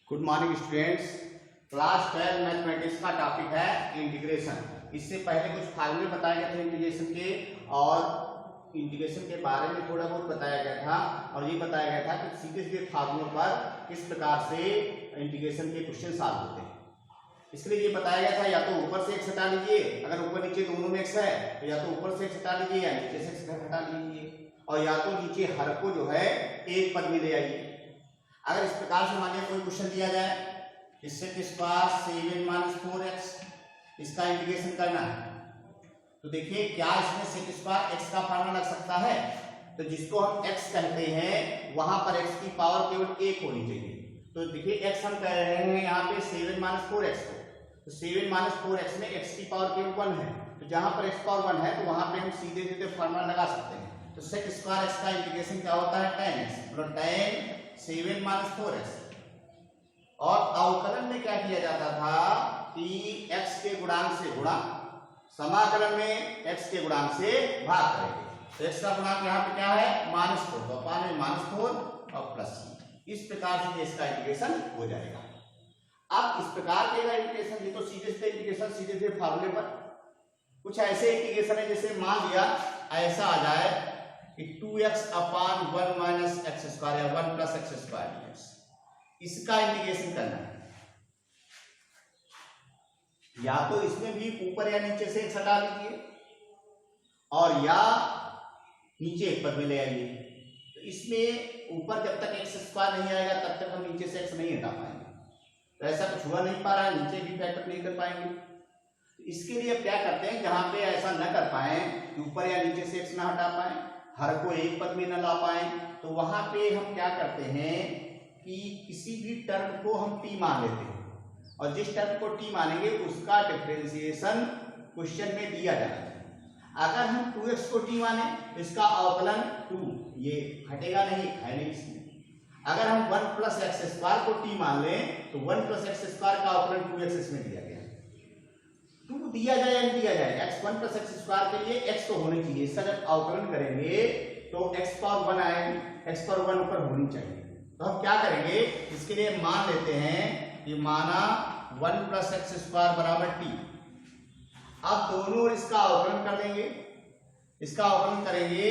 Good morning students. Class 12 mathematics का topic है integration. इससे पहले कुछ फार्मूले बताए गए थे इंटीग्रेशन के, और इंटीग्रेशन के बारे में थोड़ा बहुत बताया गया था, और ये बताया गया था कि सीधे सीधे फार्मूलों पर किस प्रकार से इंटीग्रेशन के क्वेश्चन सॉल्व होते हैं। इसके लिए ये बताया गया था या तो ऊपर से x हटा लीजिए, अगर ऊपर नीचे दोनों में x है तो या तो ऊपर से x हटा लीजिए या नीचे से x हटा लीजिए, और या तो नीचे हर को जो है एक पद में ले आइए। अगर इस प्रकार से मानिए कोई क्वेश्चन दिया जाए, इससे किस पास 7 - 4x, इसका इंटीग्रेशन करना है, तो देखिए क्या इसमें से किस पास x का फार्मूला लग सकता है। तो जिसको हम x कहते हैं वहां पर x की पावर केवल 1 होनी चाहिए। तो देखिए x हम कह रहे हैं यहाँ पे 7 - 4x को, तो 7 - 4x में x की पावर केवल 1 है, तो जहां पर x पावर 1 है तो वहां पे हम सीधे सीधे फार्मूला लगा सकते हैं। तो sec स्क्वायर x का इंटीग्रेशन क्या होता है, tan x, मतलब tan 7 - 4x। और अवकलन में क्या किया जाता था कि x के गुणांक से गुणा, समाकलन में x के गुणांक से भाग करेंगे। तो x का गुणांक यहाँ पे क्या है, -4, तो अपान में -4 और प्लस c। इस प्रकार से इसका इंटीग्रेशन हो जाएगा। अब इस प्रकार के इंटीग्रेशन, ये तो सीधे सीधे इंटीग्रेशन, सीधे सीधे फार्मूले पर। कुछ ऐसे इंटीग्रेशन है जैसे मान लिया ऐसा आ जाए कि 2x अपान 1 - x स्क्वायर या 1 + x स्क्वायर dx, इसका इंटीग्रेशन करना है। या तो इसमें भी ऊपर या नीचे से x हटा लीजिए, और या नीचे एक पद में ले आइए। तो इसमें ऊपर जब तक x स्क्वायर नहीं आएगा तब तक हम नीचे से x नहीं हटा पाएंगे। तो ऐसा कुछ हुआ नहीं पा रहा है, नीचे भी फैक्टर नहीं कर पाएंगे। तो इसके लिए अब क्या करते हैं, जहां पे ऐसा न कर पाए, ऊपर या नीचे से x ना हटा पाए, हर को एक पद में न ला पाए, तो वहां पे हम क्या करते हैं कि किसी भी टर्म को हम t मान लेते हैं, और जिस टर्म को t मानेंगे उसका डिफरेंशिएशन क्वेश्चन में दिया जाता है। अगर हम 2x को t माने तो इसका अवकलन 2, ये हटेगा नहीं, है नहीं इसमें। अगर हम 1 + x स्क्वायर को t मान लें तो 1 + x स्क्वायर का अवकलन 2x इसमें दिया गया। 2 दिया जाए या नहीं दिया जाए, x 1 + x स्क्वायर के लिए x तो होनी चाहिए। इसका जब अवकलन करेंगे तो x पावर 1 आएगी, x पावर 1 ऊपर होनी चाहिए। तो हम क्या करेंगे, इसके लिए मान लेते हैं कि माना 1 + x स्क्वायर बराबर t। अब दोनों ओर इसका अवकलन कर लेंगे। इसका अवकलन करेंगे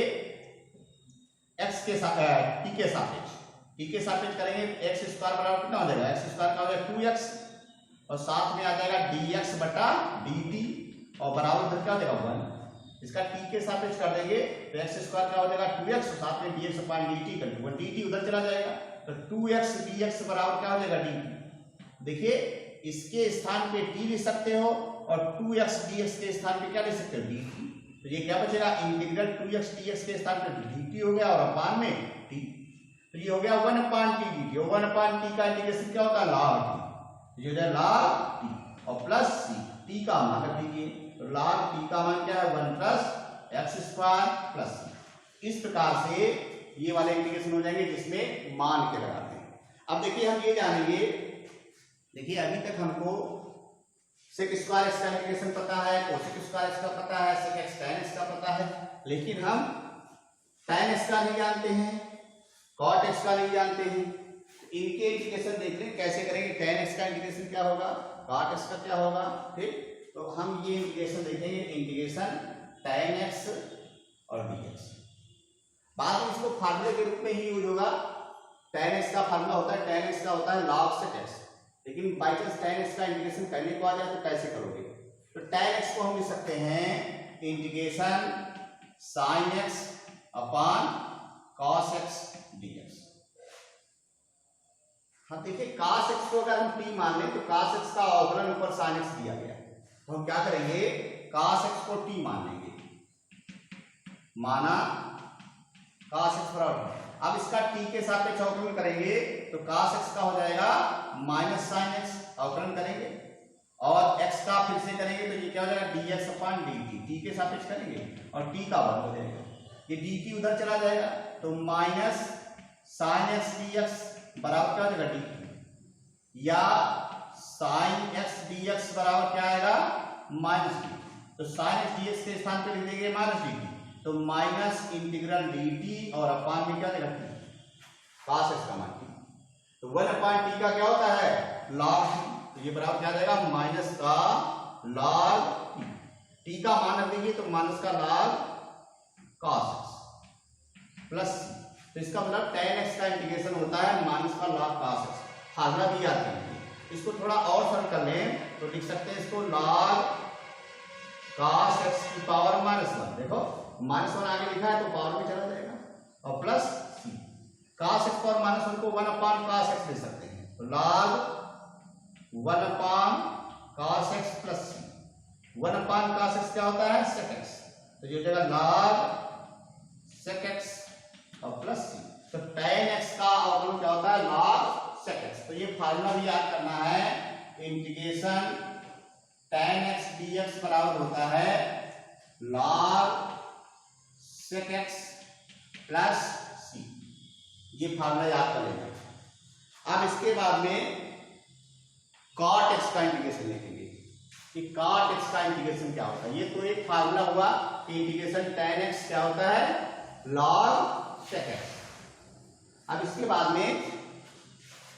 x के साथ, t के सापेक्ष, t के सापेक्ष करेंगे। x स्क्वायर बराबर कितना हो जाएगा, x स्क्वायर का हो जाएगा 2x, और साथ में आ जाएगा dx बटा dt, और बराबर उधर क्या हो जाएगा 1। इसका t के सापेक्ष कर देंगे तो x स्क्वायर का हो जाएगा 2x, और साथ में dx अपान dt कर दूंगा, dt उधर चला जाएगा, तो 2x dx बराबर क्या हो जाएगा dt। देखिए इसके स्थान पे t ले सकते हो, और 2x dx के स्थान पे क्या ले सकते हो, dt। तो ये क्या बचेगा, इंटीग्रल 2x dx के स्थान पे dt हो गया, और अपान में t, तो ये हो गया 1/t dt। और 1/t का इंटीग्रेशन क्या होता है, log t, ये हो जाएगा log t, और प्लस c, t का मान रख दीजिए, तो log t का मान क्या है, 1 + x स्क्वायर प्लस c। इस प्रकार से ये वाले इंटीग्रेशन हो जाएंगे जिसमें मान के लगाते हैं। अब देखिए हम ये जानेंगे, देखिए अभी तक हमको sec स्क्वायर x का इंटीग्रेशन पता है, cosec स्क्वायर x का पता है, sec x tan x का पता है, लेकिन हम tan x का नहीं जानते हैं, cot x का नहीं जानते हैं। इनके इंटीग्रेशन देख लें कैसे करेंगे। tan x का इंटीग्रेशन क्या होगा, cot x का क्या होगा, ठीक। तो हम ये इंटीग्रेशन देखेंगे, इंटीग्रेशन tan x और dx। बाद में इसको फार्मूले के रूप में ही यूज होगा। tan x का फार्मूला होता है, tan x का होता है log sec x, लेकिन बाई चांस tan x का इंटीग्रेशन करने को आ जाए तो कैसे करोगे। तो tan x को हम लिख सकते हैं इंटीग्रेशन sin x अपान cos x dx। हाँ देखिए cos x को अगर हम t मान लें तो cos x का अवकलन ऊपर sin x दिया गया, तो हम क्या करेंगे, cos x को t मान लेंगे, माना cos x बराबर। अब इसका t के सापेक्ष अवकलन करेंगे तो cos x का हो जाएगा -sin x, अवकलन करेंगे, और x का फिर से करेंगे तो ये क्या हो जाएगा, dx अपान dt, t के सापेक्ष करेंगे और t का वर्ग हो जाएगा, ये dt उधर चला जाएगा, तो -sin x dx बराबर क्या हो जाएगा dt, या sin x dx बराबर क्या आएगा, -d। तो sin x dx के स्थान पे लिख देंगे -dt, तो माइनस इंटीग्रल dt, और अपान में क्या देगा, cos x का मान। तो वन अपॉन टी का क्या होता है log t, तो ये बराबर क्या आ जाएगा माइनस का log t। टी का मान रख देंगे तो माइनस का log cos x प्लस, तो इसका मतलब tan x का इंटीग्रेशन होता है माइनस का log cos x। फार्मूला भी याद करेंगे, इसको थोड़ा और सरल कर लें तो लिख सकते हैं इसको log cos x की पावर -1। देखो -1 आगे लिखा है तो पावर में चला जाएगा, और plus c cos x power -1 को 1 अपॉन cos x ले सकते हैं, तो log 1 upon cos x plus c। 1 upon cos x क्या होता है sec x, तो ये हो जाएगा log sec x और प्लस c। तो tan x का अवकलन क्या होता है log sec x। तो ये फार्मूला भी याद करना है, इंटीग्रेशन tan x dx बराबर होता है log sec x plus c। ये फार्मूला याद कर लेंगे। अब इसके बाद में cot x का इंटीग्रेशन लिखेंगे कि cot x का इंटीग्रेशन क्या होता है। ये तो एक फार्मूला हुआ कि इंटीग्रेशन tan x क्या होता है log sec x। अब इसके बाद में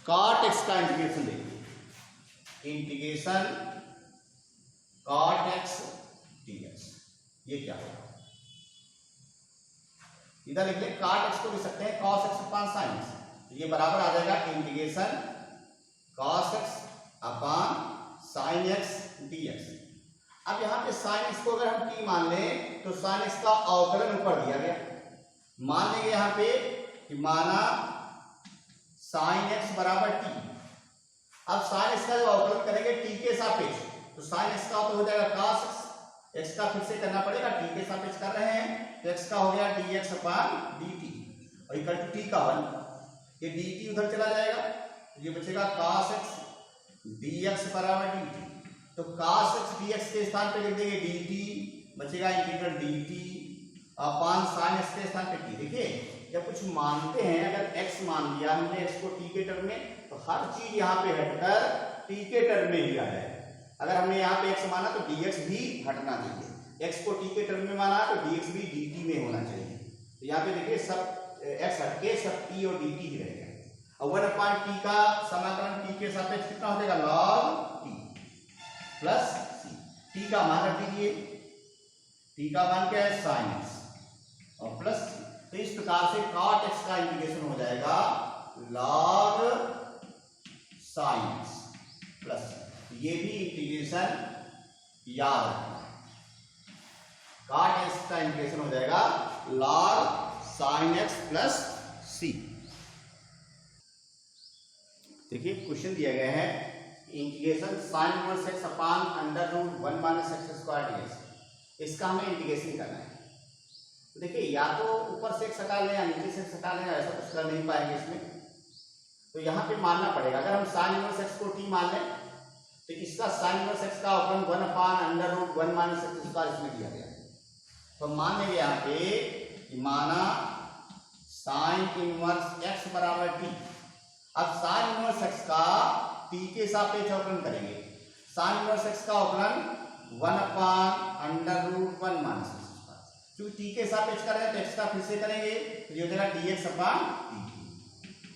cot x का इंटीग्रेशन देखेंगे, इंटीग्रेशन cot x dx। ये क्या होगा, इधर लिख ले cot x को लिख सकते हैं cos x upon sin x, तो ये बराबर आ जाएगा integration cos x upon sin x dx। अब यहाँ पे sin x को अगर हम t मान लें तो sin x का अवकलन ऊपर दिया गया, मान लेंगे यहाँ पे कि माना sin x बराबर t। अब sin x का जब अवकलन करेंगे t के सापेक्ष, तो sin x का तो हो जाएगा cos x, x का फिर से करना पड़ेगा, t के सापेक्ष कर रहे हैं तो x का हो गया dx अपॉन dt और इक्वल टू t का 1, ये dt उधर चला जाएगा, ये बचेगा cos x dx बराबर dt। तो cos x dx के स्थान पे लिख देंगे dt, बचेगा integral dt upon sin x के स्थान पे t। देखिए जब कुछ मानते हैं, अगर x मान लिया हमने x को t के टर्म में, तो हर चीज यहाँ पे हटकर t के टर्म में ही आ जाए। अगर हमने यहाँ पे x माना तो dx भी हटना चाहिए, x को t के टर्म में माना तो dx भी dt में होना चाहिए। तो यहाँ पे देखिए सब x हटके सब t और dt ही रहेगा। और 1 अपॉन t का समाकलन t के सापेक्ष कितना हो जाएगा log t plus c। t का मान रख दीजिए, t का मान क्या है sin x और प्लस c। तो इस प्रकार से cot x का इंटीग्रेशन हो जाएगा log sin x plus c। ये भी इंटीग्रेशन याद रखना, cot x का इंटीग्रेशन हो जाएगा log sin x plus c। देखिए क्वेश्चन दिया गया है integration sin inverse x upon under root 1 minus x square dx, इसका हमें इंटीग्रेशन करना है। तो देखिए या तो ऊपर से x हटा लें या नीचे से x हटा लें, ऐसा कुछ कर नहीं पाएंगे इसमें, तो यहाँ पे मानना पड़ेगा। अगर हम sin इनवर्स x को t मान लें तो इसका sin इनवर्स x का अवकलन 1 upon under root 1 minus x square इसमें दिया गया, तो मान लेंगे यहाँ पे कि माना sin इनवर्स x बराबर t। अब sin इनवर्स x का t के सापेक्ष अवकलन करेंगे, sin इनवर्स x का अवकलन 1 upon under root 1 minus x square, क्योंकि t के सापेक्ष कर रहे हैं तो x का फिर से करेंगे तो ये हो जाएगा dx अपॉन dt,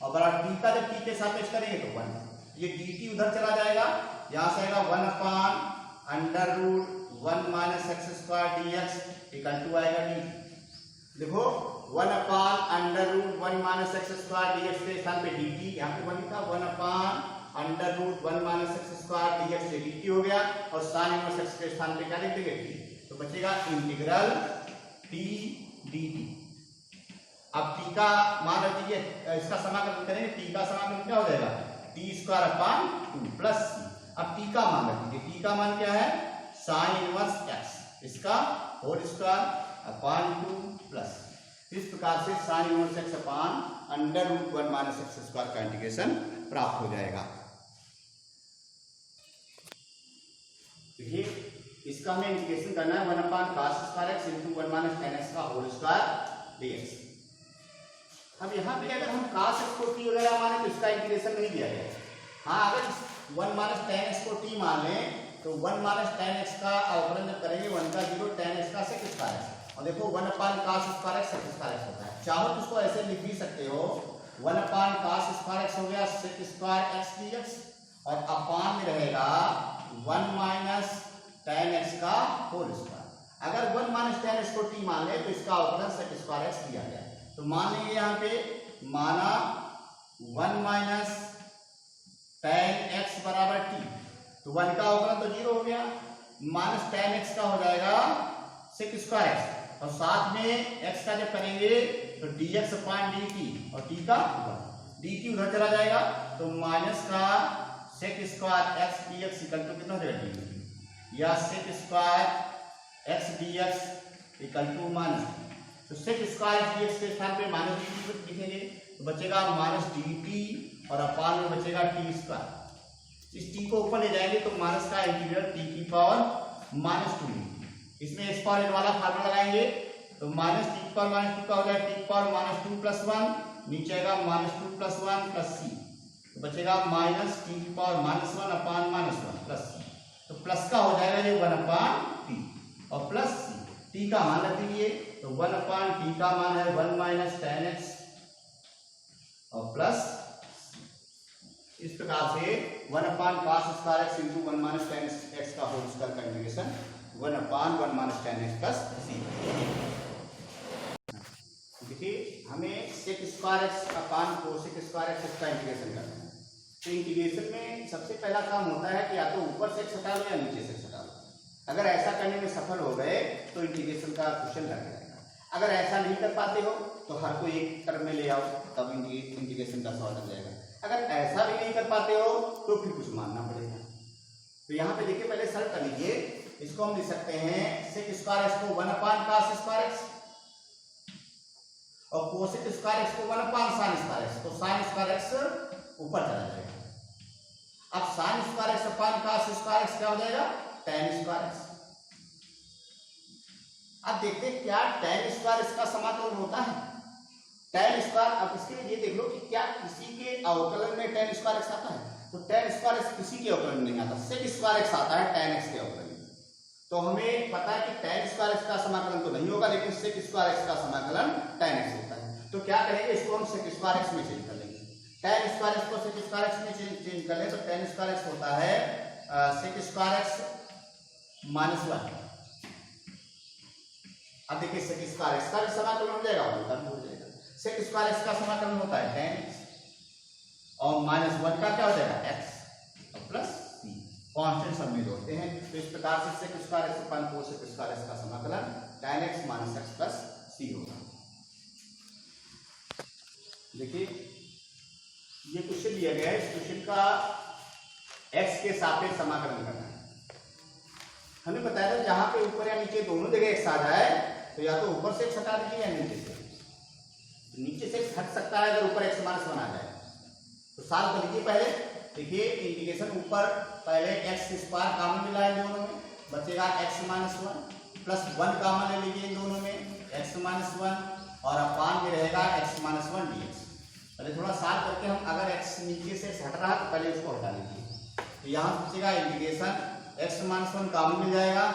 और बराबर t का जब t के सापेक्ष करेंगे तो 1, ये dt उधर चला जाएगा, यहाँ से आएगा 1 upon under root 1 minus x square dx equal to आएगा dt। देखो 1 upon under root 1 minus x square dx के स्थान पे dt, यहाँ पे 1 लिखा 1 upon under root 1 minus x square dx से dt हो गया, और sin इनवर्स x के स्थान पे क्या लिख देंगे t, तो बचेगा इंटीग्रल t dt। अब t का मान रख दीजिए, इसका समाकलन करेंगे, t का समाकलन क्या हो जाएगा t square upon 2 plus c। अब t का मान रख दीजिए, t का मान क्या है sin इनवर्स x, इसका होल स्क्वायर अपॉन 2 प्लस। इस प्रकार से sin inverse x upon under root 1 minus x square का इंटीग्रेशन प्राप्त हो जाएगा। देखिए इसका हमें इंटीग्रेशन करना है 1 upon cos square x into 1 minus tan x का होल स्क्वायर dx। अब यहाँ पे अगर हम cos x को t वगैरह माने तो इसका इंटीग्रेशन नहीं दिया गया। हाँ, अगर 1 माइनस tan x को t मान लें तो 1 माइनस tan x का अवकलन जब करेंगे 1 का 0 tan x का sec स्क्वायर x, और देखो 1 upon cos square x sec square x होता है। चाहो तो इसको ऐसे लिख भी सकते हो 1/cos² हो गया sec² x dx, और अपान में रहेगा 1 - tan x का होल स्क्वायर। अगर 1 - tan x को t मान ले तो इसका अवकलन sec² x दिया गया। तो मान लेंगे यहाँ पे माना 1 - tan x बराबर t, तो 1 का अवकलन तो 0 हो गया, माइनस tan x का हो जाएगा sec² x, और साथ में x का जब करेंगे तो dx/dt, और t का dt उधर चला जाएगा, तो माइनस का sec² x dx equal to कितना हो जाएगा dt, या sec² x dx equal to minus, तो sec² x dx के स्थान पे माइनस dt लिखेंगे, तो बचेगा माइनस dt और अपान में बचेगा t²। इस t को ऊपर ले जाएंगे तो माइनस का इंटीग्रल t की पावर -2, इसमें x पावर n वाला फार्मूला लगाएंगे तो माइनस t की पावर -2 का हो जाएगा t की पावर -2 + 1, नीचे आएगा -2 + 1 + c, तो बचेगा माइनस t की पावर -1 अपान -1 प्लस c, तो प्लस का हो जाएगा ये 1/t और प्लस c, t का मान रख दीजिए, तो 1/t का मान है 1 - tan x और प्लस इस प्रकार से 1/cos² x × 1 - tan x का होल स्क्वायर का integration 1/1 - tan x plus c। देखिए हमें sec² x अपान cosec² x का इंटीग्रेशन करना है, तो इंटीग्रेशन में सबसे पहला काम होता है कि या तो ऊपर से x हटा लो या नीचे से x हटा लो। अगर ऐसा करने में सफल हो गए तो इंटीग्रेशन का क्वेश्चन लग जाएगा, अगर ऐसा नहीं कर पाते हो तो हर को एक टर्म में ले आओ, तब इंटीग्रेशन का सवाल लग जाएगा। अगर ऐसा भी नहीं कर पाते हो तो फिर कुछ मानना पड़ेगा। तो यहाँ पे देखिए पहले सॉल्व कर लीजिए, इसको हम लिख सकते हैं sec² x को 1/cos² x और cosec² x को 1/sin² x, तो sin² x ऊपर चला जाएगा। अब sin² x अपान cos² x क्या हो जाएगा tan² x। अब देखते हैं क्या tan² x का समाकलन होता है। tan², अब इसके लिए ये देख लो कि क्या किसी के अवकलन में tan² x आता है, तो tan² x किसी के अवकलन में नहीं आता, sec² x आता है tan x के अवकलन में। तो हमें पता है कि tan² x का समाकलन तो नहीं होगा, लेकिन sec² x का समाकलन tan x होता है। तो क्या करेंगे, इसको हम sec² x में चेंज कर लेंगे, tan² x को sec² x में चेंज कर लें तो tan² x होता है sec² x -1। अब देखिए sec² x का भी समाकलन हो जाएगा और उधर हो जाएगा, sec² x का समाकलन होता है tan x और -1 का क्या हो जाएगा x और प्लस c, कांस्टेंट सब में जोड़ते हैं। तो इस प्रकार से sec² x अपान cosec² x का समाकलन tan x - x plus c होगा। देखिए ये क्वेश्चन दिया गया है, इस क्वेश्चन का x के सापेक्ष समाकलन करना है। हमें बताया था जहां पे ऊपर या नीचे दोनों जगह x आ जाए तो या तो ऊपर से x हटा दीजिए या नीचे से। नीचे से x हट सकता है अगर ऊपर x - 1 आ जाए, तो सॉल्व कर लीजिए। पहले देखिए इंटीग्रेशन ऊपर पहले x² कॉमन मिला है दोनों में, बचेगा x - 1 प्लस 1 कॉमन ले लीजिए इन दोनों में x - 1 और अपान में रहेगा x - 1 dx। पहले थोड़ा सॉल्व करके हम अगर x नीचे से हट रहा तो पहले उसको हटा लीजिए, तो यहाँ बचेगा इंटीग्रेशन x - 1 कॉमन मिल जाएगा,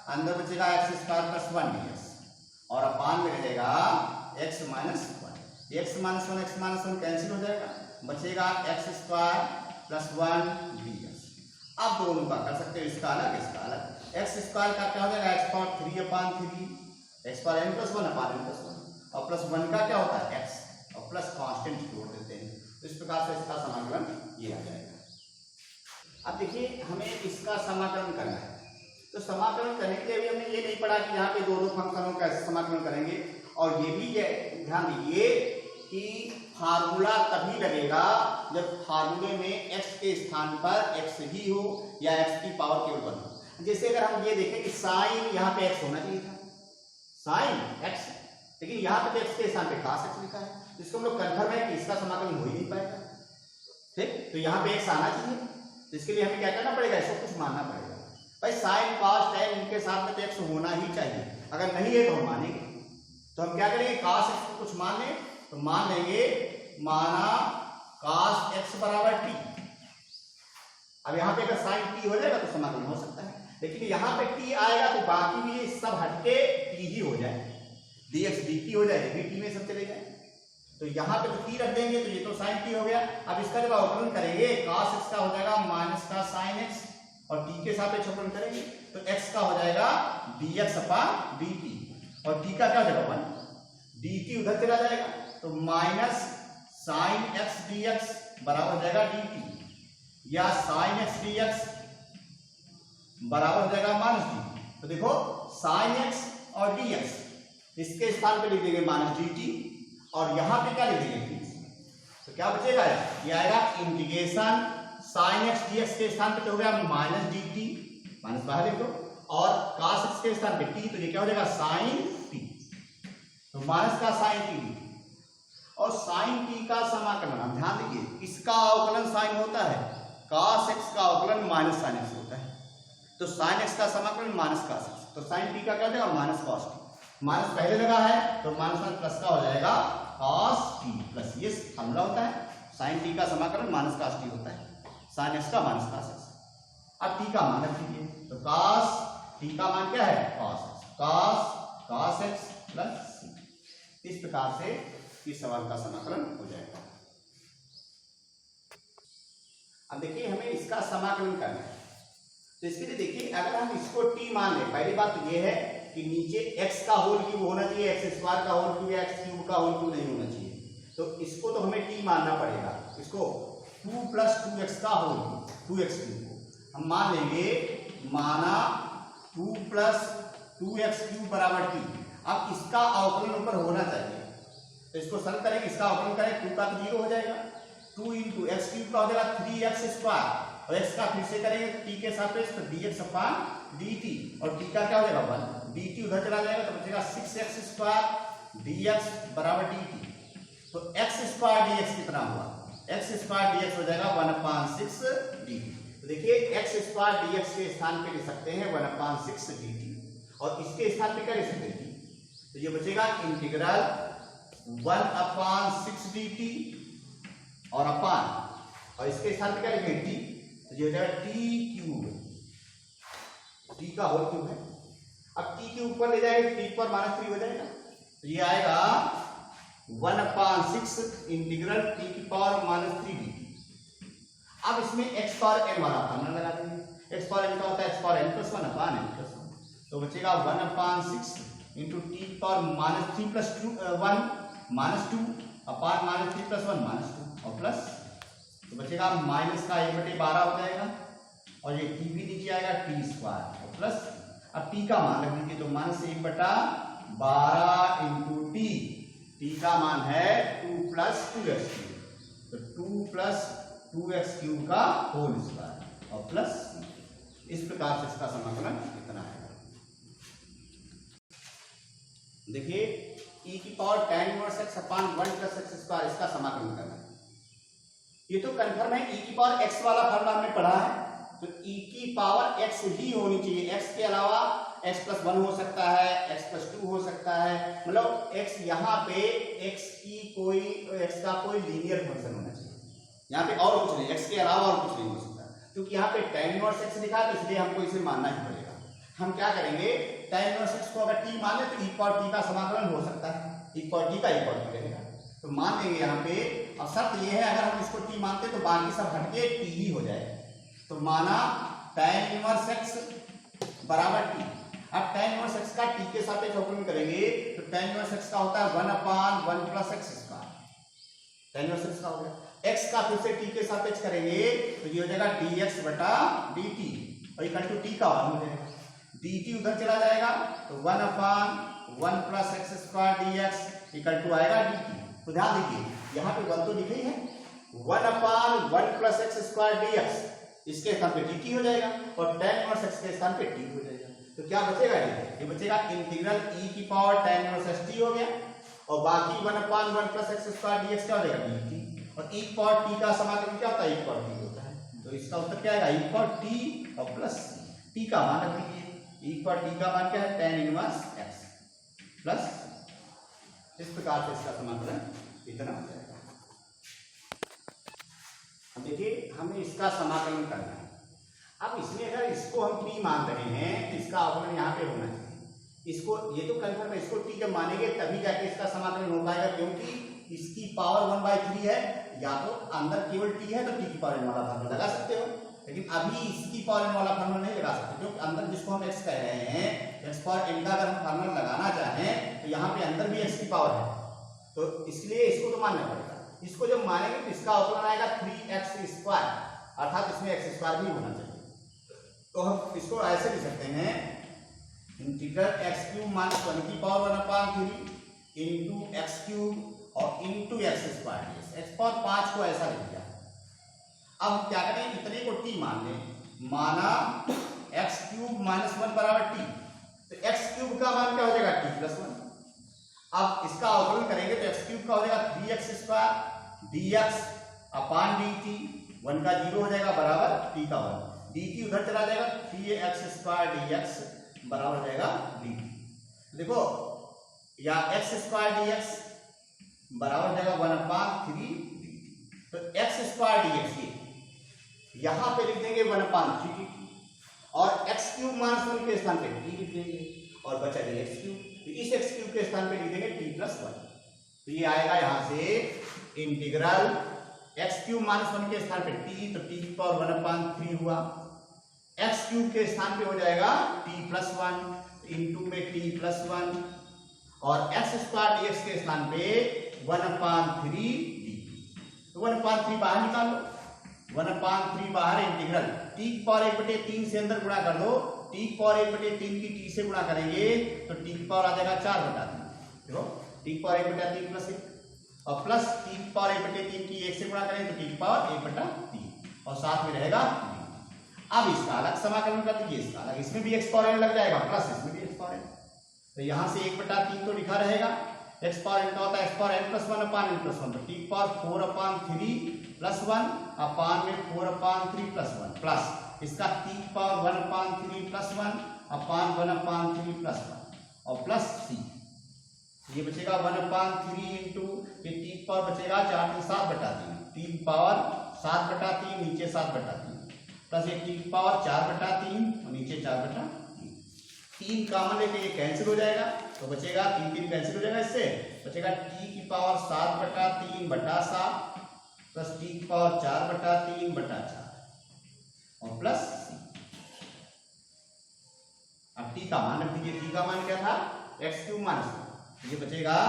अंदर बचेगा x² + 1 dx और अपान में रहेगा x - 1, x - 1 कैंसिल हो जाएगा, बचेगा x² + 1 dx। अब दोनों का कर सकते हैं, इसका अलग इसका अलग। x² का क्या हो जाएगा x⁴/3 x⁴n + 1 अपान n + 1 और प्लस 1 का क्या होता है x और प्लस कांस्टेंट जोड़ देते हैं, तो इस प्रकार से इसका समाकलन ये आ जाएगा। अब देखिए हमें इसका समाकलन करना है, तो समाकलन करने के लिए हमने ये नहीं पढ़ा कि यहाँ पे दो फंक्शनों का कैसे समाकलन करेंगे, और ये भी ध्यान दीजिए कि फार्मूला तभी लगेगा जब फार्मूले में x के स्थान पर x ही हो या x की पावर केवल 1 हो। जैसे अगर हम ये देखें कि साइन यहाँ पे x होना चाहिए था, साइन x, लेकिन यहाँ पे x के स्थान पे cos x लिखा है, जिसको हम लोग कन्फर्म है कि इसका समाकलन हो ही नहीं पाएगा। ठीक, तो यहाँ पे x आना चाहिए, तो इसके लिए हमें क्या करना पड़ेगा, इसको कुछ मानना पड़ेगा। भाई साइन cos tan इनके साथ में तो x होना ही चाहिए, अगर नहीं है तो हम मानेंगे। तो हम क्या करेंगे, cos x को कुछ मान लें, तो मान लेंगे माना cos x = t। अब यहाँ पे अगर sin t हो जाएगा तो समाकलन हो सकता है, लेकिन यहाँ पे t आएगा तो बाकी भी सब हटके t ही हो जाए, dx dt हो जाए, dt में सब चले जाए। तो यहाँ पे तो t रख देंगे तो ये तो sin t हो गया। अब इसका जब अवकलन करेंगे cos x का हो जाएगा माइनस का sin x और t के सापेक्ष अवकलन करेंगे तो x का हो जाएगा dx अपॉन dt और t का क्या हो जाएगा 1 dt उधर चला जाएगा तो माइनस sin x dx बराबर हो जाएगा dt या sin x dx बराबर हो जाएगा माइनस dt। तो देखो sin x और dx इसके स्थान पे लिख देंगे माइनस dt और यहां पे क्या लिख देंगे तो क्या बचेगा ये आएगा इंटीग्रेशन sin x dx के स्थान पे तो हो गया माइनस dt माइनस बाहर लिख दो और cos x के स्थान पे t तो ये क्या हो जाएगा sin t तो माइनस का sin t और sin t का समाकलन हम ध्यान दीजिए इसका अवकलन sin होता है cos x का अवकलन माइनस sin x होता है तो sin x का समाकलन माइनस cos x तो sin t का क्या हो जाएगा माइनस cos t माइनस पहले लगा है तो माइनस प्लस का हो जाएगा cos t प्लस ये फॉर्मूला होता है sin t का समाकलन माइनस cos t होता है sin x का माइनस cos x। अब t का मान रख दीजिए तो cos t का मान क्या है cos x प्लस c। इस प्रकार से इस सवाल का समाकलन हो जाएगा। अब देखिए हमें इसका समाकलन करना है तो इसके लिए देखिए अगर हम इसको t मान लें पहली बात तो ये है कि नीचे x का होल क्यूब होना चाहिए x स्क्वायर का होल क्यूब या x क्यूब का होल क्यूब नहीं होना चाहिए तो इसको तो हमें t मानना पड़ेगा। इसको 2 + 2x का होल क्यूब 2x क्यूब को हम मान लेंगे माना 2 + 2x क्यूब बराबर t। अब इसका अवकलन ऊपर होना चाहिए तो इसको सरल करेंगे इसका अवकलन करें 2 का तो 0 हो जाएगा 2 × x क्यूब का हो जाएगा 3x स्क्वायर और x का फिर से करेंगे तो t के सापेक्ष तो dx अपॉन dt और t का क्या हो जाएगा 1 dt उधर चला जाएगा तो बचेगा 6x स्क्वायर dx बराबर dt तो x स्क्वायर dx कितना हुआ x स्क्वायर dx हो जाएगा 1/6 dt। तो देखिए x स्क्वायर dx के स्थान पे लिख सकते हैं 1/6 dt और इसके स्थान पे क्या लिख सकते हैं तो ये बचेगा इंटीग्रल 1/6 dt और अपान और इसके स्थान पे क्या लिखेंगे t तो ये हो जाएगा t क्यूब t का होल क्यूब है। अब t के ऊपर ले जाएंगे t पर -3 हो जाएगा तो ये आएगा 1/6 इंटीग्रल t की पावर -3 dt। अब इसमें x पावर n वाला फॉर्मूला लगा देंगे x पावर n का होता है x पावर n + 1 अपान n + 1 तो बचेगा 1/6 into t पावर -3 + 2 1 -2 अपान -3 + 1 -2 और प्लस तो बचेगा माइनस का 1/12 हो जाएगा और ये t भी नीचे आएगा t स्क्वायर और प्लस अब t का मान रख दीजिए तो -1/12 into t का मान है 2 + 2x क्यूब तो 2 + 2x क्यूब का होल स्क्वायर और प्लस इस प्रकार से इसका समाकलन कितना है देखिए e की पावर tan इनवर्स x अपान 1 + x स्क्वायर इसका समाकलन करना है। ये तो कंफर्म है e की पावर x वाला फॉर्मूला हमने पढ़ा है तो e की पावर x ही होनी चाहिए x के अलावा x + 1 हो सकता है x + 2 हो सकता है मतलब x यहाँ पे x का कोई लीनियर फंक्शन होना चाहिए यहाँ पे और कुछ नहीं x के अलावा और कुछ नहीं हो सकता क्योंकि यहाँ पे tan इनवर्स x लिखा है तो इसलिए हमको इसे मानना ही पड़ेगा। हम क्या करेंगे tan इनवर्स x को अगर t मान ले तो e पावर t का समाकलन हो सकता है e पावर t का e पावर t रहेगा तो मान लेंगे यहाँ पे और शर्त ये है अगर हम इसको t मानते तो बाकी सब हटके t ही हो जाए तो माना tan इनवर्स x बराबर t। अब tan इनवर्स x का t के सापेक्ष अवकलन करेंगे तो tan इनवर्स x का होता है 1/1 + x square tan inverse x का हो गया x का फिर से t के सापेक्ष करेंगे तो ये हो जाएगा dx/dt और इक्वल टू t का मान हो जाएगा dt उधर चला जाएगा तो 1/1 + x square dx equal to आएगा dt। तो ध्यान दीजिए यहाँ पे 1 तो लिखे ही है 1/1 + x स्क्वायर dx इसके स्थान पे dt हो जाएगा और tan इनवर्स x के स्थान पे t हो जाएगा तो क्या बचेगा ये बचेगा इंटीग्रल e की पावर tan इनवर्स t हो गया और बाकी 1/1 + x स्क्वायर dx क्या हो जाएगा dt और e पावर t का समाकलन क्या होता है e पावर t होता है तो इसका उत्तर क्या आएगा e पावर t और प्लस t का मान रख लीजिए e पावर t का मान क्या है tan इनवर्स x प्लस इस प्रकार से इसका समाकलन इतना हो जाएगा। अब देखिए हमें इसका समाकलन करना है। अब इसमें अगर इसको हम t मान रहे हैं तो इसका अवकलन यहाँ पे होना चाहिए इसको ये तो कंफर्म है इसको t जब मानेंगे तभी जाके इसका समाकलन हो पाएगा क्योंकि इसकी पावर 1/3 है, या तो अंदर केवल t है तो t की पावर n वाला फॉर्मूला लगा सकते हो, लेकिन अभी इसकी पावर n वाला फॉर्मूला नहीं लगा सकते क्योंकि अंदर जिसको हम x कह रहे हैं, x पावर n का अगर हम फॉर्मूला लगाना चाहें तो यहाँ पे अंदर भी x की पावर है, तो इसलिए इसको तो मानना पड़ेगा। इसको जब मानेंगे तो इसका अवकलन आएगा 3x², अर्थात इसमें x² भी होना चाहिए। तो हम इसको ऐसे लिख सकते हैं इंटीग्रल x³ - 1 की पावर 1/3 इंटू x³ और इंटू x²। x पावर 5 को ऐसा लिख दिया। अब हम क्या करें, इतने को t मान लें, माना x³ - 1 बराबर t, तो x³ का मान क्या हो जाएगा t+1। अब इसका अवकलन करेंगे तो x³ का हो जाएगा 3x² dx अपान dt, 1 का 0 हो जाएगा बराबर t का 1, dt उधर चला जाएगा 3x² dx बराबर हो जाएगा dt। देखो या x² dx बराबर हो जाएगा 1/3 dt, तो x² dx ये यहां पे लिख देंगे 1/3 dt, और x³ - 1 के स्थान पे t लिख देंगे और बचा x³, तो इस x³ के स्थान पे लिख देंगे t+1। तो ये आएगा यहां से इंटीग्रल x³ - 1 के स्थान पे t, तो t की पावर 1/3 हुआ, x³ के स्थान पे हो जाएगा t+1 इंटू में t+1 और x² dx के स्थान पे 1/3 dt, तो 1/3 बाहर निकाल लो, 1/3 बाहर इंटीग्रल t की पावर 1/3 से अंदर गुणा कर दो, t की पावर 1/3 की t से गुणा करेंगे तो t की पावर आ जाएगा 4/3, देखो t की पावर 1/3 प्लस 1 और प्लस t की पावर 1/3 की 1 से गुणा करेंगे तो t की पावर 1/3 और साथ में रहेगा। अब इसका अलग समाकलन कर दीजिए, इसका अलग, इसमें भी x पावर n लग जाएगा प्लस इसमें भी x पावर n, तो यहां से 1/3 तो लिखा रहेगा, x पावर n का होता है x पावर n + 1 अपान n + 1, तो t की पावर 4/3 प्लस 1 अपान में 4/3 प्लस 1 प्लस इसका t की पावर 1/3 प्लस 1 अपान 1/3 प्लस 1 और प्लस c, ये बचेगा 1/3 इंटू ये t की पावर बचेगा 4 × 7/3, t की पावर 7/3 नीचे 7/3 प्लस ये t की पावर 4/3 और नीचे 4/3, 3 कॉमन लेके ये कैंसिल हो जाएगा तो बचेगा 3 कैंसिल हो जाएगा, इससे बचेगा t की पावर 7/3/7 प्लस t की पावर 4/3/4 और प्लस c। अब t का मान रख दीजिए, t का मान क्या था x³ - 1, ये बचेगा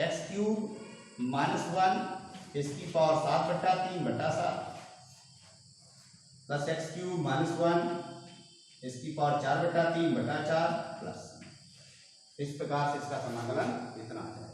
x³ - 1 इसकी पावर 7/3/7 प्लस x³ - 1 इसकी पावर 4/3/4 प्लस, इस प्रकार से इसका समाकलन इतना है।